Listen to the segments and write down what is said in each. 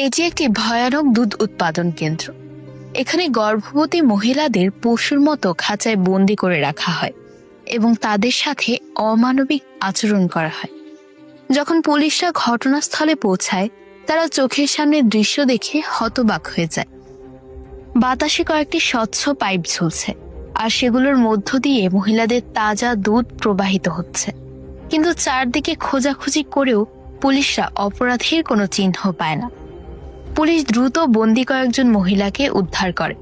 এটি একটি ভয়ানক দুধ উৎপাদন কেন্দ্র। এখানে গর্ভবতী মহিলাদের পশুর মতো খাঁচায় বন্দি করে রাখা হয় এবং তাদের সাথে অমানবিক আচরণ করা হয়। যখন পুলিশরা ঘটনাস্থলে পৌঁছায়, তারা চোখের সামনে দৃশ্য দেখে হতবাক হয়ে যায়। বাতাসে কয়েকটি স্বচ্ছ পাইপ ঝুলছে, আর সেগুলোর মধ্য দিয়ে মহিলাদের তাজা দুধ প্রবাহিত হচ্ছে। কিন্তু চারদিকে খোঁজাখুঁজি করেও পুলিশরা অপরাধীর কোনো চিহ্ন পায় না। পুলিশ দ্রুত বন্দি কয়েকজন মহিলাকে উদ্ধার করে।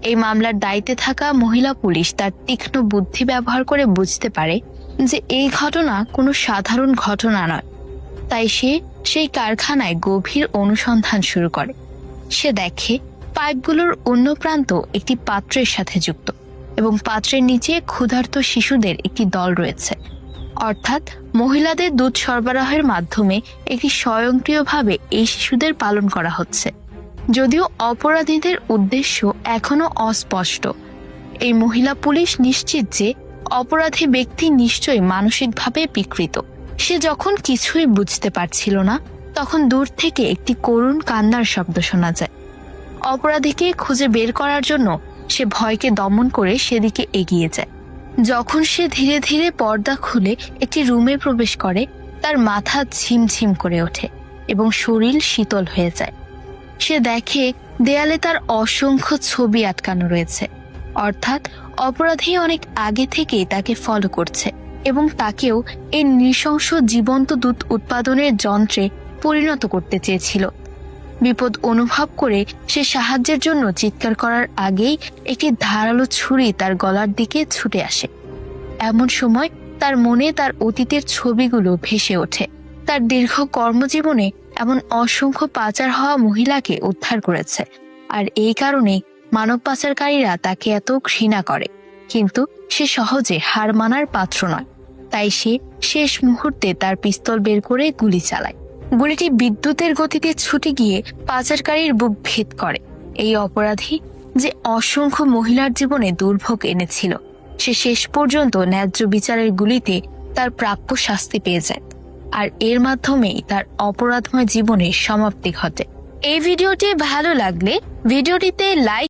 এই মামলার দায়িত্বে থাকা মহিলা পুলিশ তার তীক্ষ্ণ বুদ্ধি ব্যবহার করে বুঝতে পারে যে এই ঘটনা কোনো সাধারণ ঘটনা নয়। তাই সে সেই কারখানায় গভীর অনুসন্ধান শুরু করে। সে দেখে পাইপগুলোর অন্য প্রান্ত একটি পাত্রের সাথে যুক্ত এবং পাত্রের নিচে ক্ষুধার্ত শিশুদের একটি দল রয়েছে। অর্থাৎ মহিলাদের দুধ সরবরাহের মাধ্যমে একটি স্বয়ংক্রিয়ভাবে এই শিশুদের পালন করা হচ্ছে। যদিও অপরাধীদের উদ্দেশ্য এখনো অস্পষ্ট, এই মহিলা পুলিশ নিশ্চিত যে অপরাধী ব্যক্তি নিশ্চয়ই মানসিকভাবে বিকৃত। সে যখন কিছুই বুঝতে পারছিল না, তখন দূর থেকে একটি করুণ কান্নার শব্দ শোনা যায়। অপরাধীকে খুঁজে বের করার জন্য সে ভয়কে দমন করে সেদিকে এগিয়ে যায়। যখন সে ধীরে ধীরে পর্দা খুলে একটি রুমে প্রবেশ করে, তার মাথা ঝিমঝিম করে ওঠে এবং শরীর শীতল হয়ে যায়। সে দেখে দেয়ালে তার অসংখ্য ছবি আটকানো রয়েছে। অর্থাৎ অপরাধী অনেক আগে থেকেই তাকে ফলো করছে এবং তাকেও এই নৃশংস জীবন্ত দুধ উৎপাদনের যন্ত্রে পরিণত করতে চেয়েছিল। বিপদ অনুভব করে সে সাহায্যের জন্য চিৎকার করার আগেই একটি ধারালো ছুরি তার গলার দিকে ছুটে আসে। এমন সময় তার মনে তার অতীতের ছবিগুলো ভেসে ওঠে। তার দীর্ঘ কর্মজীবনে এমন অসংখ্য পাচার হওয়া মহিলাকে উদ্ধার করেছে, আর এই কারণেই মানব পাচারকারীরা তাকে এত ঘৃণা করে। কিন্তু সে সহজে হার মানার পাত্র নয়। তাই সে শেষ মুহূর্তে তার পিস্তল বের করে গুলি চালায়। গুলিটি বিদ্যুতের গতিতে ছুটে গিয়ে পাচারকারীর বুক ভেদ করে। এই অপরাধী যে অসংখ্য মহিলার জীবনে দুর্ভোগ এনেছিল, সে শেষ পর্যন্ত ন্যায্য বিচারের গুলিতে তার প্রাপ্য শাস্তি পেয়ে যায়, আর এর মাধ্যমেই তার অপরাধময় জীবনের সমাপ্তি ঘটে। এই ভিডিওটি ভালো লাগলে ভিডিওটিতে লাইক